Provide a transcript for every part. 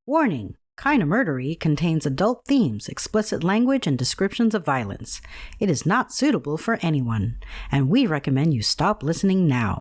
Warning! Kinda Murdery contains adult themes, explicit language, and descriptions of violence. It is not suitable for anyone, and we recommend you stop listening now.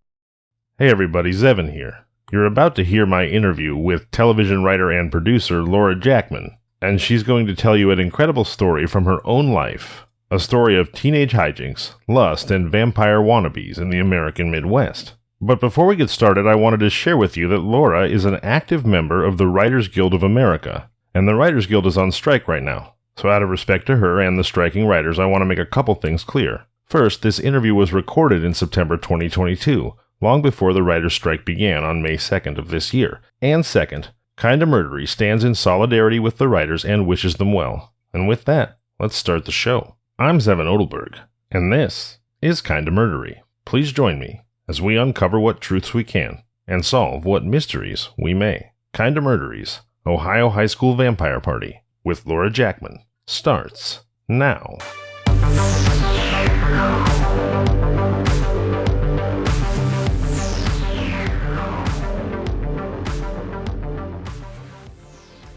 Hey everybody, Zevin here. You're about to hear my interview with television writer and producer Laura Jaqmin, and she's going to tell you an incredible story from her own life. A story of teenage hijinks, lust, and vampire wannabes in the American Midwest. But before we get started, I wanted to share with you that Laura is an active member of the Writers Guild of America, and the Writers Guild is on strike right now. So out of respect to her and the striking writers, I want to make a couple things clear. First, this interview was recorded in September 2022, long before the writers' strike began on May 2nd of this year. And second, Kinda Murdery stands in solidarity with the writers and wishes them well. And with that, let's start the show. I'm Zevin Odelberg, and this is Kinda Murdery. Please join me as we uncover what truths we can and solve what mysteries we may. Kinda Murdery's Ohio High School Vampire Party with Laura Jaqmin starts now.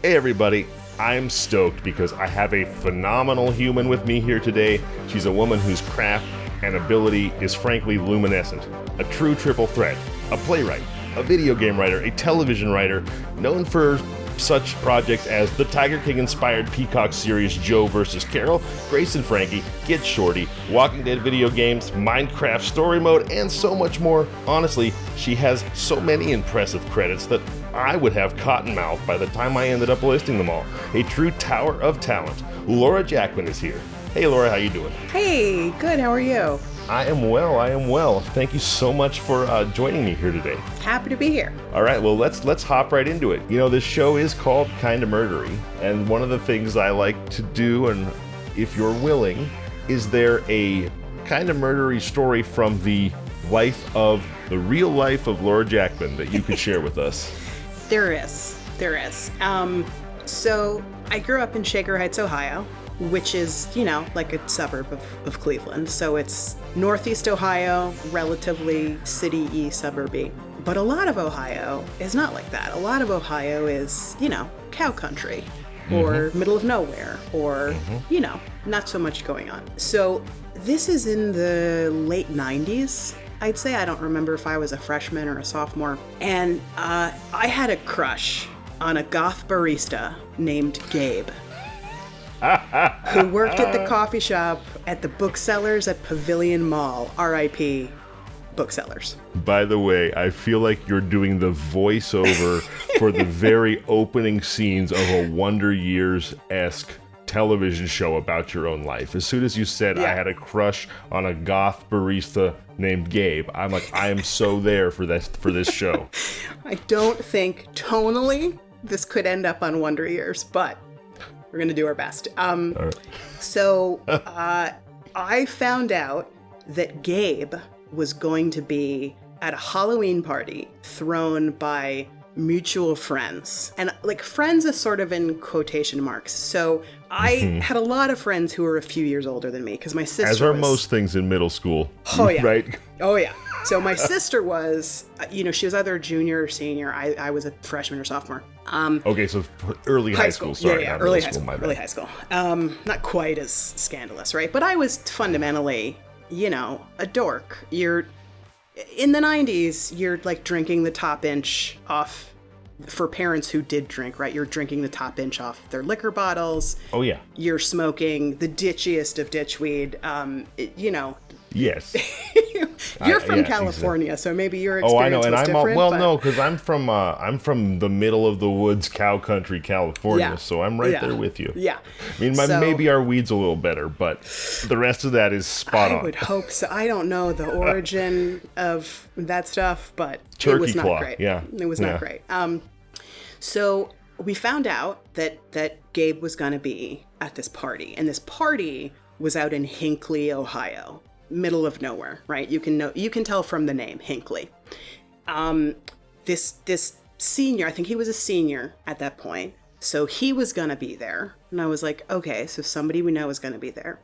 Hey everybody, I'm stoked because I have a phenomenal human with me here today. She's a woman whose craft and ability is frankly luminescent. A true triple threat, a playwright, a video game writer, a television writer, known for such projects as the Tiger King-inspired Peacock series Joe vs. Carol, Grace and Frankie, Get Shorty, Walking Dead video games, Minecraft story mode, and so much more. Honestly, she has so many impressive credits that I would have cottonmouth by the time I ended up listing them all. A true tower of talent. Laura Jaqmin is here. Hey Laura, how you doing? Hey, good, how are you? I am well. Thank you so much for joining me here today. Happy to be here. All right, well, let's hop right into it. You know, this show is called Kinda Murdery, and one of the things I like to do, and if you're willing, is there a Kinda Murdery story from the real life of Laura Jaqmin that you could share with us? There is. So I grew up in Shaker Heights, Ohio, which is, like a suburb of Cleveland. So it's northeast Ohio, relatively city-y, suburby. But a lot of Ohio is not like that. A lot of Ohio is, cow country or middle of nowhere or, not so much going on. So this is in the late 90s. I'd say. I don't remember if I was a freshman or a sophomore. And I had a crush on a goth barista named Gabe, who worked at the coffee shop at the booksellers at Pavilion Mall, RIP booksellers. By the way, I feel like you're doing the voiceover for the very opening scenes of a Wonder Years-esque television show about your own life. As soon as you said I had a crush on a goth barista named Gabe, I'm like, I am so there for this show. I don't think tonally this could end up on Wonder Years, but we're gonna do our best. Right. So I found out that Gabe was going to be at a Halloween party thrown by mutual friends. And like friends is sort of in quotation marks. So I had a lot of friends who were a few years older than me because my sister As are most things in middle school. Oh yeah. Right? Oh yeah. So my sister was, she was either a junior or senior. I was a freshman or sophomore. Okay, so early high school. Sorry, yeah, not early middle high school, school. Early high school. Not quite as scandalous, right? But I was fundamentally, a dork. You're in the 90s, you're like drinking the top inch off, for parents who did drink, right? You're drinking the top inch off their liquor bottles. Oh, yeah. You're smoking the ditchiest of ditchweed. Yes. You're from California, so maybe your experience I know, and was different. No, because I'm from the middle of the woods, cow country, California. So I'm right there with you. Yeah. I mean, maybe our weed's a little better, but the rest of that is spot on. I would hope so. I don't know the origin of that stuff, but Turkey it was not claw. great. Yeah. It was not great. So we found out that Gabe was going to be at this party, and this party was out in Hinckley, Ohio. Middle of nowhere, right? You can tell from the name, Hinckley. This senior, I think he was a senior at that point, so he was gonna be there. And I was like, okay, so somebody we know is gonna be there.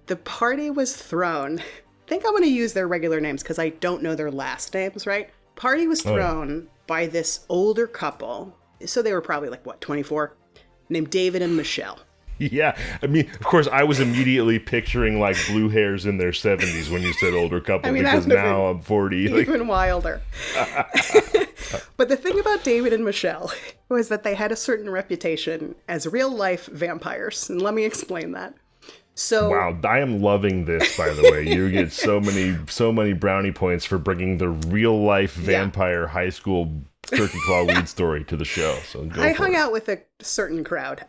The party was thrown. I think I'm gonna use their regular names because I don't know their last names, right? Party was thrown by this older couple So they were probably like, what, 24? Named David and Michelle. Yeah, I mean, of course, I was immediately picturing like blue hairs in their 70s when you said older couple, because now I'm 40. Even wilder. But the thing about David and Michelle was that they had a certain reputation as real-life vampires, and let me explain that. So, wow, I am loving this, by the way. You get so many brownie points for bringing the real-life vampire high school turkey claw weed story to the show. So I hung out with a certain crowd.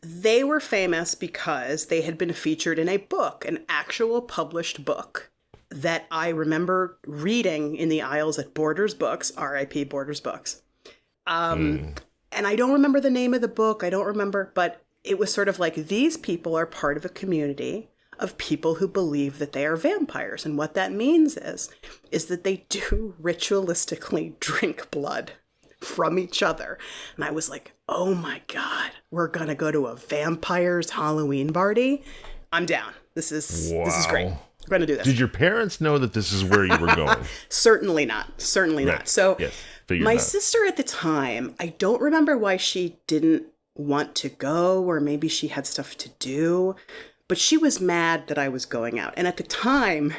They were famous because they had been featured in a book, an actual published book that I remember reading in the aisles at Borders Books, R.I.P. Borders Books. And I don't remember the name of the book. I don't remember, but it was sort of like, these people are part of a community of people who believe that they are vampires. And what that means is that they do ritualistically drink blood from each other. And I was like, oh my God, we're going to go to a vampire's Halloween party. I'm down. This is great. We're going to do this. Did your parents know that this is where you were going? Certainly not. Certainly not. So yes, my sister at the time, I don't remember why she didn't want to go, or maybe she had stuff to do, but she was mad that I was going out. And at the time,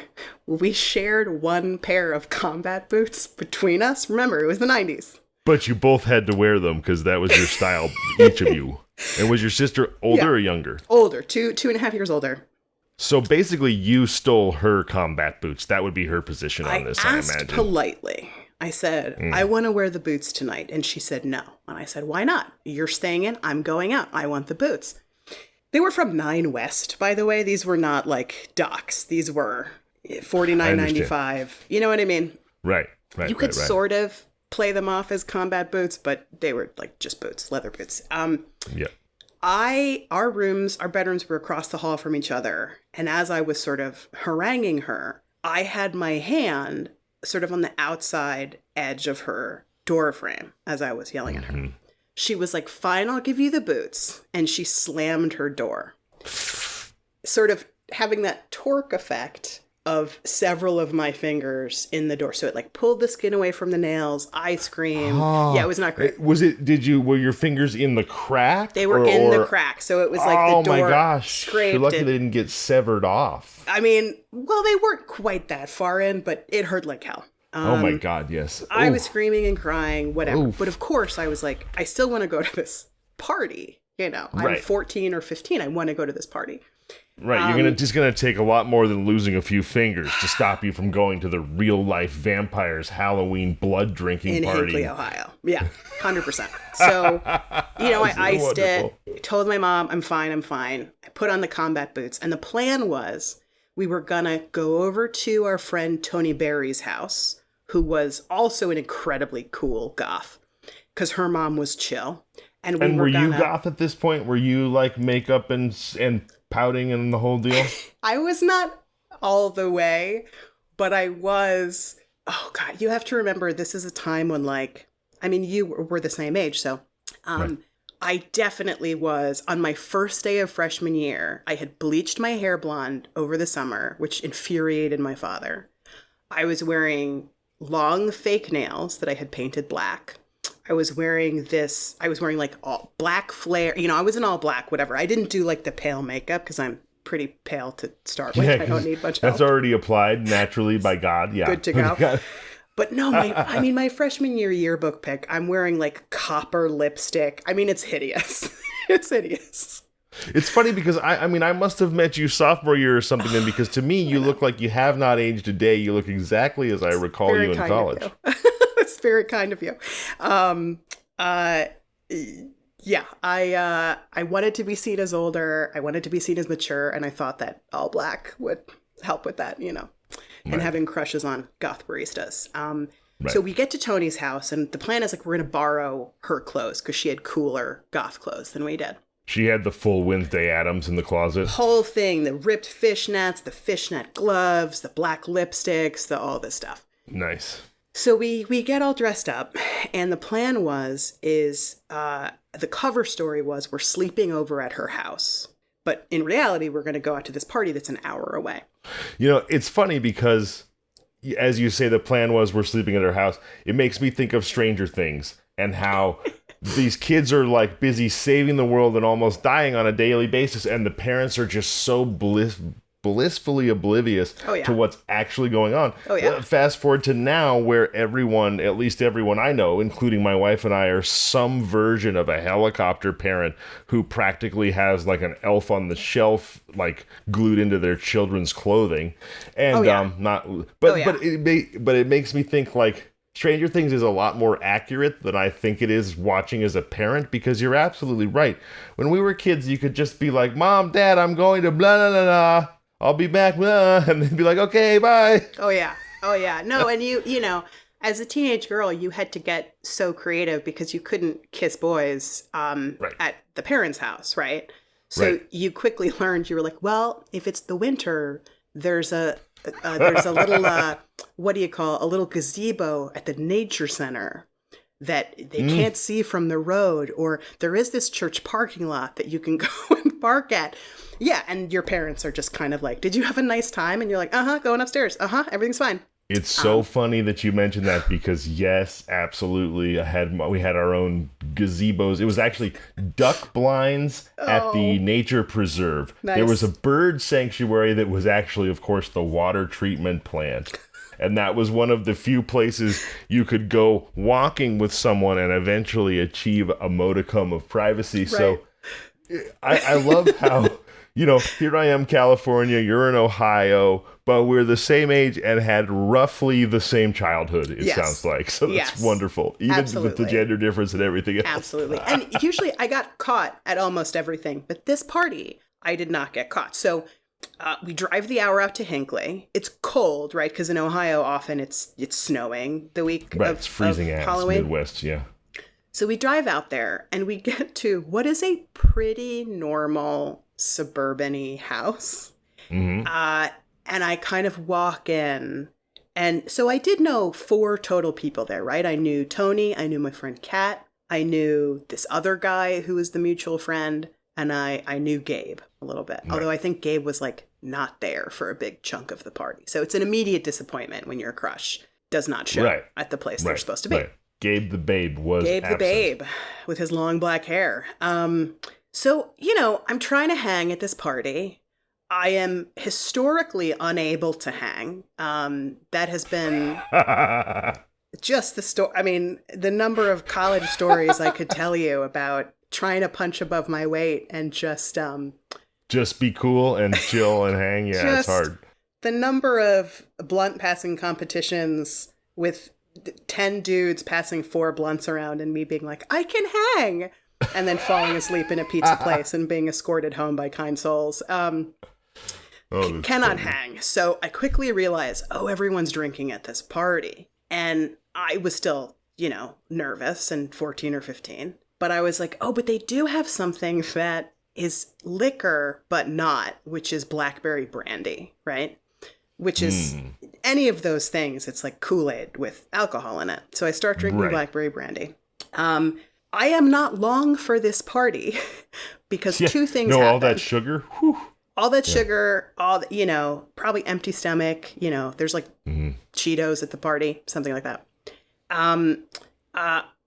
we shared one pair of combat boots between us. Remember, it was the 90s. But you both had to wear them because that was your style, each of you. And was your sister older or younger? Older, 2.5 years older. So basically, you stole her combat boots. That would be her position on this, I asked imagine. Politely. I said, I want to wear the boots tonight. And she said no. And I said, why not? You're staying in. I'm going out. I want the boots. They were from 9 West, by the way. These were not like Docs. These were $49.95. You know what I mean? Right. You could sort of play them off as combat boots, but they were like just boots, leather boots. Yeah. Our bedrooms were across the hall from each other. And as I was sort of haranguing her, I had my hand sort of on the outside edge of her door frame as I was yelling at her. She was like, fine, I'll give you the boots. And she slammed her door, sort of having that torque effect of several of my fingers in the door. So it like pulled the skin away from the nails. I screamed. Yeah, it was not great. Were your fingers in the crack? They were in the crack. So it was like the door my gosh. scraped. You're lucky they didn't get severed off. I mean, well, they weren't quite that far in, but it hurt like hell. Oh my God, yes. I was screaming and crying, whatever. But of course I was like, I still want to go to this party. You know, I'm 14 or 15. I want to go to this party. Right, you're just gonna take a lot more than losing a few fingers to stop you from going to the real life vampires Halloween blood drinking party in Hinckley, Ohio. Yeah, 100%. So, you know, I iced it. I told my mom, I'm fine. I put on the combat boots, and the plan was we were gonna go over to our friend Tony Berry's house, who was also an incredibly cool goth, because her mom was chill. And were you goth at this point? Were you like makeup and pouting and the whole deal? I was not all the way, but I was. Oh God, you have to remember, this is a time when, like, I mean, you were the same age, so I definitely was. On my first day of freshman year, I had bleached my hair blonde over the summer, which infuriated my father. I was wearing long fake nails that I had painted black. I was wearing like all black flare. You know, I was in all black, whatever. I didn't do like the pale makeup because I'm pretty pale to start with. I don't need much help. That's already applied naturally by God. Yeah. Good to go. But no, my freshman year yearbook pic, I'm wearing like copper lipstick. I mean, it's hideous. It's hideous. It's funny because I must have met you sophomore year or something then, because to me, you look like you have not aged a day. You look exactly as I recall you in college. That's very kind of you. Yeah, I wanted to be seen as older. I wanted to be seen as mature. And I thought that all black would help with that, you know, and having crushes on goth baristas. So we get to Tony's house, and the plan is like, we're going to borrow her clothes because she had cooler goth clothes than we did. She had the full Wednesday Addams in the closet. Whole thing, the ripped fishnets, the fishnet gloves, the black lipsticks, all this stuff. Nice. So we get all dressed up, and the plan the cover story was we're sleeping over at her house. But in reality, we're going to go out to this party that's an hour away. You know, it's funny because, as you say, the plan was we're sleeping at her house. It makes me think of Stranger Things and how these kids are like busy saving the world and almost dying on a daily basis, and the parents are just so blissfully oblivious to what's actually going on. Fast forward to now, where everyone, at least everyone I know, including my wife and I, are some version of a helicopter parent who practically has like an elf on the shelf like glued into their children's clothing, and but it makes me think like Stranger Things is a lot more accurate than I think it is watching as a parent, because you're absolutely right. When we were kids, you could just be like, Mom, Dad, I'm going to blah, blah, blah, blah. I'll be back, blah, and they'd be like, okay, bye. Oh, yeah. No, and you know, as a teenage girl, you had to get so creative because you couldn't kiss boys at the parents' house, right? So you quickly learned, you were like, well, if it's the winter, there's a little, what do you call, a little gazebo at the nature center that they can't see from the road, or there is this church parking lot that you can go and park at. Yeah, and your parents are just kind of like, did you have a nice time? And you're like, going upstairs. Everything's fine. It's so funny that you mentioned that, because yes, absolutely. We had our own gazebos. It was actually duck blinds at the nature preserve. Nice. There was a bird sanctuary that was actually, of course, the water treatment plant. And that was one of the few places you could go walking with someone and eventually achieve a modicum of privacy. Right. So I love how, you know, here I am, California, you're in Ohio, but we're the same age and had roughly the same childhood, it sounds like. So that's wonderful. Even with the gender difference and everything else. Absolutely. And usually I got caught at almost everything. But this party, I did not get caught. So we drive the hour out to Hinckley. It's cold, right? Because in Ohio, often it's snowing the week of it's freezing ass, Halloween. Midwest, yeah. So we drive out there and we get to what is a pretty normal suburban-y house. Mm-hmm. And I kind of walk in. And so I did know 4 total people there, right? I knew Tony. I knew my friend Kat. I knew this other guy who was the mutual friend. And I knew Gabe a little bit. Right. Although I think Gabe was like not there for a big chunk of the party. So it's an immediate disappointment when your crush does not show at the place they're supposed to be. Right. Gabe the babe was Gabe absent. The babe with his long black hair. So, you know, I'm trying to hang at this party. I am historically unable to hang. That has been just the story. I mean, the number of college stories I could tell you about trying to punch above my weight and just be cool and chill and hang. Yeah, it's hard. The number of blunt passing competitions with 10 dudes passing 4 blunts around and me being like, I can hang, and then falling asleep in a pizza place and being escorted home by kind souls. Cannot hang. So I quickly realized, everyone's drinking at this party. And I was still, you know, nervous and 14 or 15. But I was like, but they do have something that is liquor, but not, which is blackberry brandy, right? Which is any of those things. It's like Kool-Aid with alcohol in it. So I start drinking blackberry brandy. I am not long for this party because 2 things happen. All that sugar? Whew. All that sugar, you know, probably empty stomach, you know, there's like Cheetos at the party, something like that.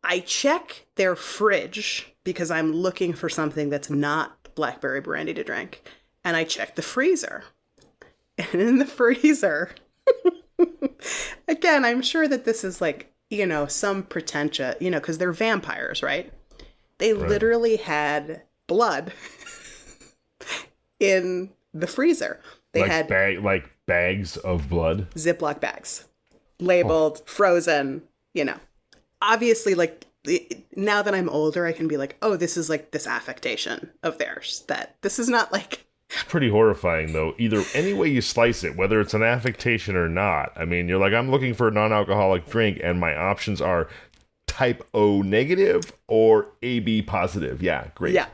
I check their fridge because I'm looking for something that's not blackberry brandy to drink. And I check the freezer. And in the freezer, again, I'm sure that this is like, you know, some pretentious, you know, because they're vampires, right? They literally had blood in the freezer. They had bags of blood, Ziploc bags, labeled, frozen, you know. Obviously, like, now that I'm older, I can be like, this is like this affectation of theirs, that this is not like... It's pretty horrifying, though. Either any way you slice it, whether it's an affectation or not. I mean, you're like, I'm looking for a non-alcoholic drink, and my options are type O negative or AB positive. Yeah, great. Yeah.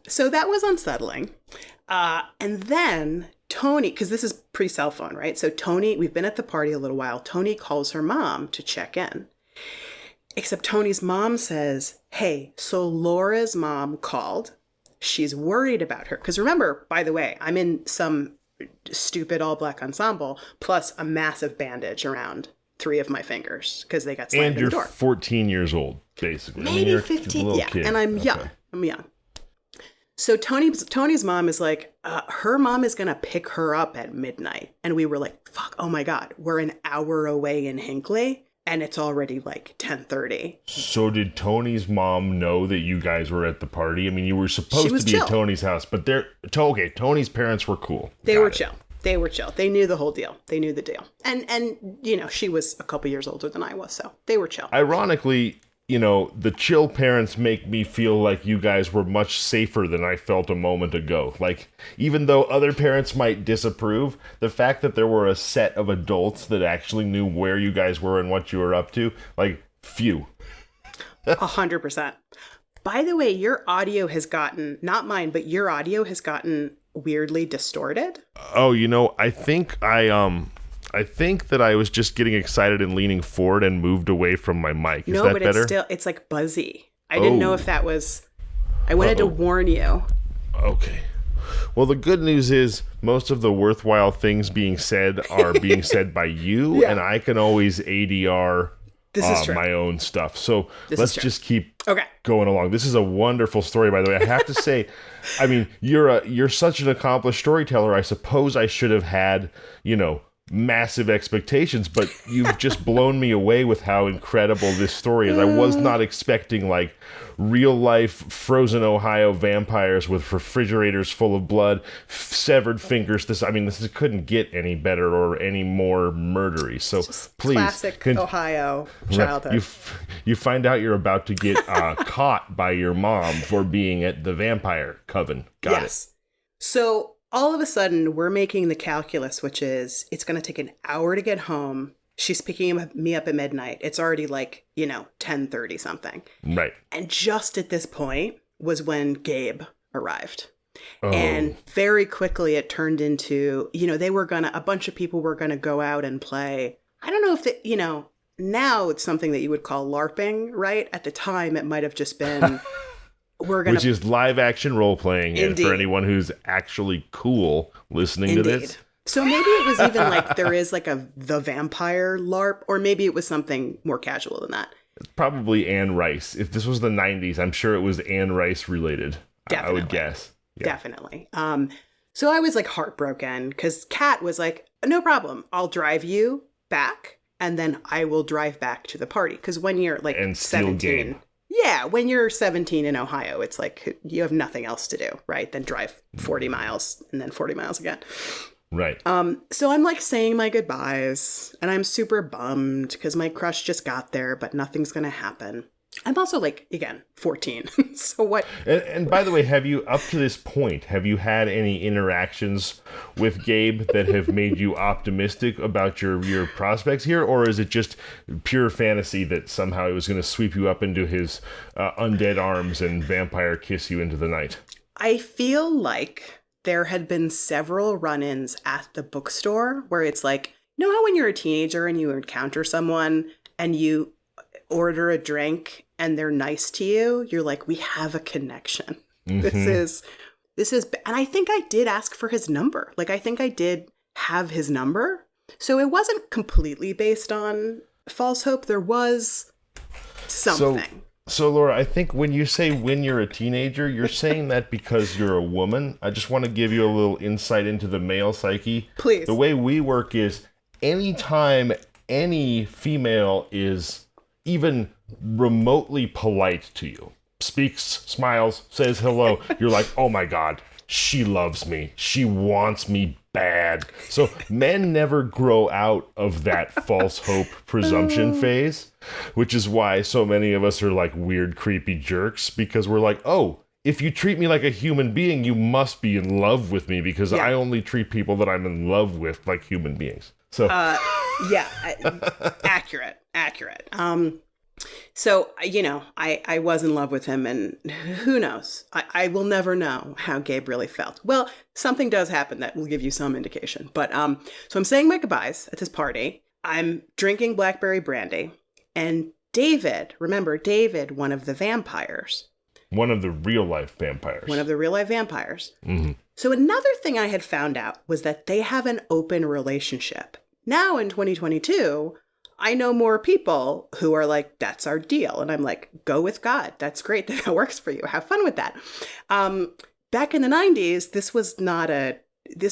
So that was unsettling. And then Tony, because this is pre-cell phone, right? So Tony, we've been at the party a little while. Tony calls her mom to check in. Except Tony's mom says, hey, so Laura's mom called. She's worried about her. Because remember, by the way, I'm in some stupid all-black ensemble, plus a massive bandage around 3 of my fingers because they got slammed And in you're the door. 14 years old, basically. Maybe you're 15. a little Yeah, kid. and I'm young. I'm young. So Tony's mom is like, her mom is going to pick her up at midnight. And we were like, fuck, oh my God, we're an hour away in Hinckley and it's already like 10:30. So did Tony's mom know that you guys were at the party? I mean, you were supposed to be chill. at Tony's house, but Tony's parents were cool. They were chill. They were chill. They knew the whole deal. They knew the deal. And you know, she was a couple years older than I was, so they were chill. Ironically, you know, the chill parents make me feel like you guys were much safer than I felt a moment ago. Like, even though other parents might disapprove, the fact that there were a set of adults that actually knew where you guys were and what you were up to, like, phew. 100%. By the way, your audio has gotten, not mine, but your audio has gotten weirdly distorted. Oh, you know, I think that I was just getting excited and leaning forward and moved away from my mic. Is that but better? it's like buzzy. I didn't know if that was, I wanted to warn you. Okay. Well, the good news is most of the worthwhile things being said are being said by you, and I can always ADR my own stuff. So let's just keep going along. This is a wonderful story, by the way. I have to say, I mean, you're such an accomplished storyteller. I suppose I should have had, you know, massive expectations, but you've just blown me away with how incredible this story is. I was not expecting like real life frozen Ohio vampires with refrigerators full of blood, severed fingers. This couldn't get any better or any more murdery. So please, classic Ohio childhood. You find out you're about to get caught by your mom for being at the vampire coven. Got it. So all of a sudden, we're making the calculus, which is it's going to take an hour to get home. She's picking me up at midnight. It's already like, 10:30 something. Right. And just at this point was when Gabe arrived. Oh. And very quickly it turned into, a bunch of people were going to go out and play. I don't know if now it's something that you would call LARPing, right? At the time, it might have just been... Which is live action role playing, and for anyone who's actually cool listening to this. So maybe it was even like there is like the vampire LARP, or maybe it was something more casual than that. It's probably Anne Rice. If this was the 90s, I'm sure it was Anne Rice related. Definitely. I would guess. Yeah. Definitely. So I was like heartbroken because Kat was like, no problem. I'll drive you back and then I will drive back to the party. Because when you're like 17. Yeah, when you're 17 in Ohio, it's like you have nothing else to do, right? Then drive 40 miles and then 40 miles again. Right. So I'm like saying my goodbyes and I'm super bummed because my crush just got there, but nothing's going to happen. I'm also like, again, 14. So what? And by the way, up to this point, have you had any interactions with Gabe that have made you optimistic about your prospects here? Or is it just pure fantasy that somehow he was going to sweep you up into his undead arms and vampire kiss you into the night? I feel like there had been several run-ins at the bookstore where it's like, you know how when you're a teenager and you encounter someone and you order a drink and they're nice to you, you're like, we have a connection. Mm-hmm. This is, and I think I did ask for his number. Like, I think I did have his number. So it wasn't completely based on false hope. There was something. So Laura, I think when you say when you're a teenager, you're saying that because you're a woman. I just want to give you a little insight into the male psyche. Please. The way we work is anytime any female is even remotely polite to you, speaks, smiles, says hello, you're like, oh my God, she loves me. She wants me bad. So men never grow out of that false hope presumption phase, which is why so many of us are like weird, creepy jerks, because we're like, oh, if you treat me like a human being, you must be in love with me because I only treat people that I'm in love with like human beings. So, accurate. So, I was in love with him, and who knows? I will never know how Gabe really felt. Well, something does happen that will give you some indication. But so I'm saying my goodbyes at this party. I'm drinking blackberry brandy, and David, remember David, one of the vampires. One of the real life vampires. Mm-hmm. So another thing I had found out was that they have an open relationship. Now in 2022, I know more people who are like, that's our deal. And I'm like, go with God. That's great that works for you. Have fun with that. Back in the 90s, this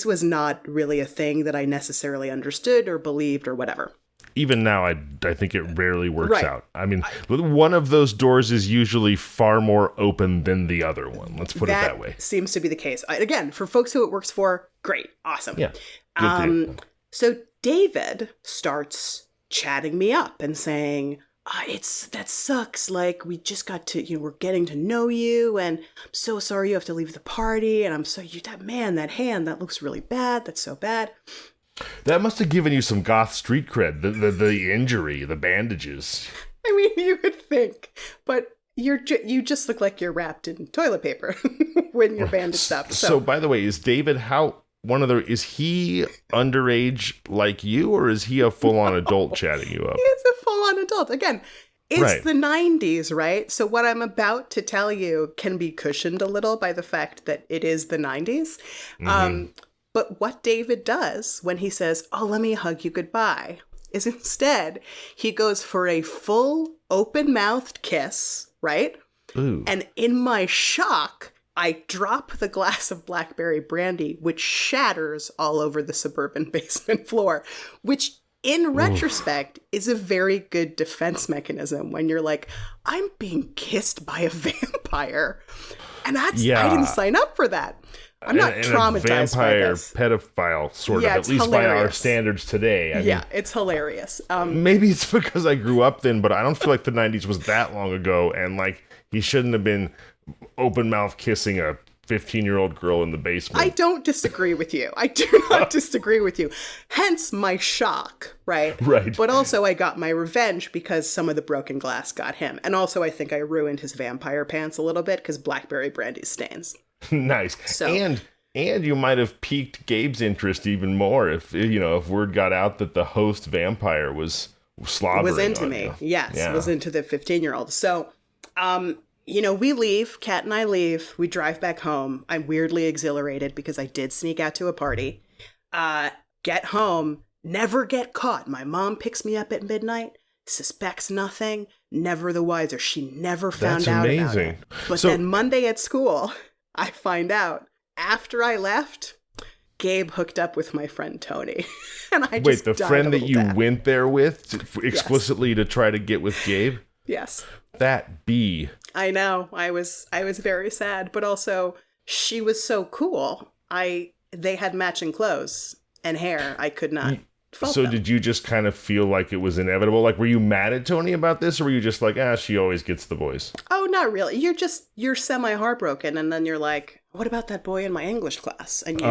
was not really a thing that I necessarily understood or believed or whatever. Even now, I think it rarely works Right. out. I mean, one of those doors is usually far more open than the other one. Let's put it that way. Seems to be the case. Again, for folks who it works for, great. Awesome. Yeah. Good for you. So David starts chatting me up and saying, that sucks. Like, we just got to, we're getting to know you, and I'm so sorry you have to leave the party. And that hand, that looks really bad. That's so bad. That must have given you some goth street cred, the injury, the bandages. I mean, you would think, but you just look like you're wrapped in toilet paper when you're bandaged up. So, by the way, is David, is he underage like you, or is he a full-on adult chatting you up? He's a full-on adult. Again, it's the 90s, right? So what I'm about to tell you can be cushioned a little by the fact that it is the 90s. But what David does when he says, oh, let me hug you goodbye, is instead he goes for a full open-mouthed kiss, right? Ooh. And in my shock, I drop the glass of blackberry brandy, which shatters all over the suburban basement floor, which in retrospect is a very good defense mechanism when you're like, I'm being kissed by a vampire. And I didn't sign up for that. I'm not traumatized by this. Vampire pedophile, sort of, at least hilarious. by our standards today. I mean, it's hilarious. maybe it's because I grew up then, but I don't feel like the 90s was that long ago, and like he shouldn't have been open mouth kissing a 15-year-old girl in the basement. I don't disagree with you. I do not disagree with you. Hence my shock, right? Right. But also I got my revenge because some of the broken glass got him. And also I think I ruined his vampire pants a little bit because blackberry brandy stains. Nice. So, and you might have piqued Gabe's interest even more if word got out that the host vampire was slobbering. Was into on me. you. Yes, Yeah. was into the 15-year-old. So, we leave. Kat and I leave. We drive back home. I'm weirdly exhilarated because I did sneak out to a party. Get home, never get caught. My mom picks me up at midnight, suspects nothing, never the wiser. She never found out about it. But then Monday at school, I find out after I left, Gabe hooked up with my friend Tony. And I just Wait, the friend that you went there with explicitly to try to get with Gabe? Yes. That bee. I know. I was very sad, but also she was so cool. They had matching clothes and hair. I could not fault them. Did you just kind of feel like it was inevitable? Like, were you mad at Tony about this, or were you just like, she always gets the boys? Oh, not really. You're semi-heartbroken, and then you're like, what about that boy in my English class? And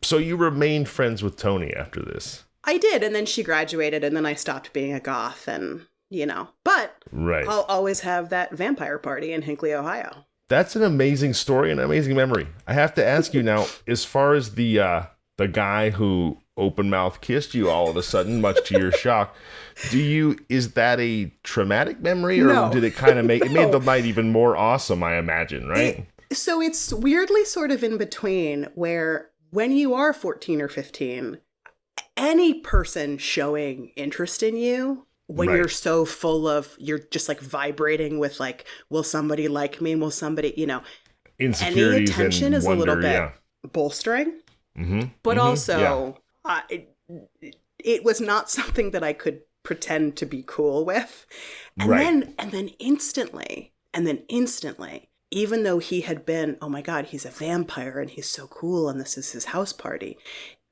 so you remained friends with Tony after this? I did, and then she graduated, and then I stopped being a goth, and, But right. I'll always have that vampire party in Hinckley, Ohio. That's an amazing story and an amazing memory. I have to ask you now, as far as the guy who open mouth kissed you all of a sudden, much to your shock, is that a traumatic memory, or did it kind of it made the night even more awesome, I imagine, right? So it's weirdly sort of in between, where when you are 14 or 15, any person showing interest in you, when you're so full of, you're just like vibrating with like, will somebody like me? Will somebody, insecurities, any attention and is wonder, a little bit bolstering. Mm-hmm. But also, it was not something that I could pretend to be cool with. And then instantly, even though he had been, oh my God, he's a vampire and he's so cool and this is his house party,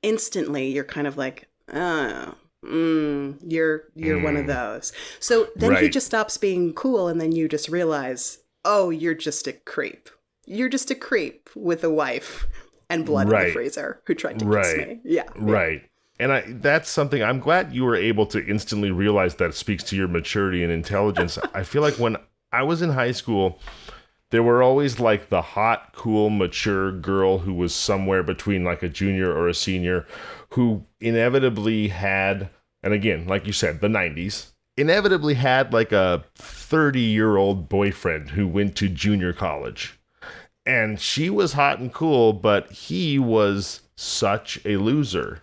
instantly you're kind of like, you're one of those. So then he just stops being cool, and then you just realize, oh, you're just a creep. You're just a creep with a wife and blood in the freezer who tried to kiss me. Yeah. Right. And that's something I'm glad you were able to instantly realize. That speaks to your maturity and intelligence. I feel like when I was in high school, there were always like the hot, cool, mature girl who was somewhere between like a junior or a senior, who inevitably had, and again, like you said, the 90s, inevitably had like a 30-year-old boyfriend who went to junior college. And she was hot and cool, but he was such a loser.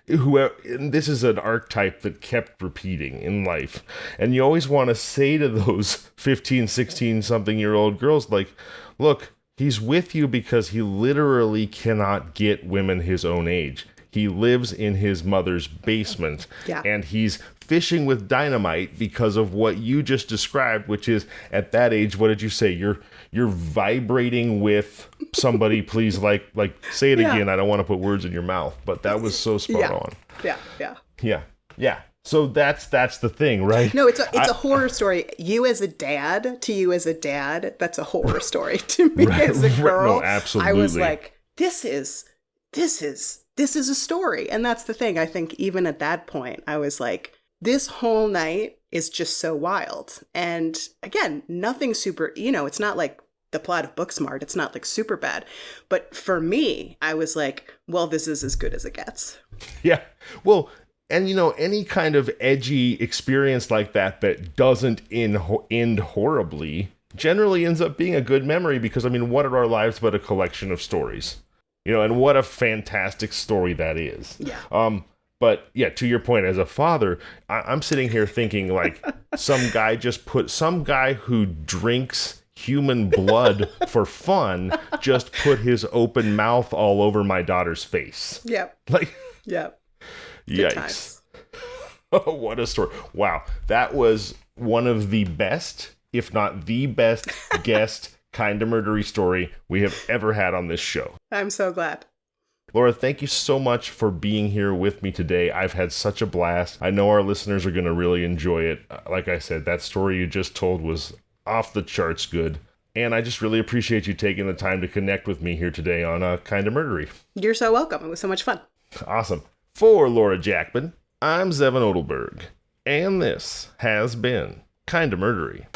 and this is an archetype that kept repeating in life. And you always want to say to those 15, 16 something year old girls, like, look, he's with you because he literally cannot get women his own age. He lives in his mother's basement, and he's fishing with dynamite because of what you just described, which is, at that age, what did you say? You're vibrating with somebody. Please, like say it again. I don't want to put words in your mouth, but that was so spot on. Yeah. So that's the thing, right? No, it's a horror story. You as a dad, that's a horror story to me as a girl. No, absolutely. I was like, this is a story. And that's the thing. I think even at that point, I was like, this whole night is just so wild. And again, nothing super, it's not like the plot of Booksmart. It's not like super bad. But for me, I was like, well, this is as good as it gets. Yeah. Well, and any kind of edgy experience like that doesn't end horribly generally ends up being a good memory, because, what are our lives but a collection of stories? And what a fantastic story that is. Yeah. But yeah, to your point, as a father, I'm sitting here thinking, like, some guy who drinks human blood for fun just put his open mouth all over my daughter's face. Yep. Yep. Yikes. Oh, what a story. Wow. That was one of the best, if not the best, guest Kinda Murdery story we have ever had on this show. I'm so glad. Laura, thank you so much for being here with me today. I've had such a blast. I know our listeners are going to really enjoy it. Like I said, that story you just told was off the charts good. And I just really appreciate you taking the time to connect with me here today on Kinda Murdery. You're so welcome. It was so much fun. Awesome. For Laura Jaqmin, I'm Zevin Odelberg. And this has been Kinda Murdery.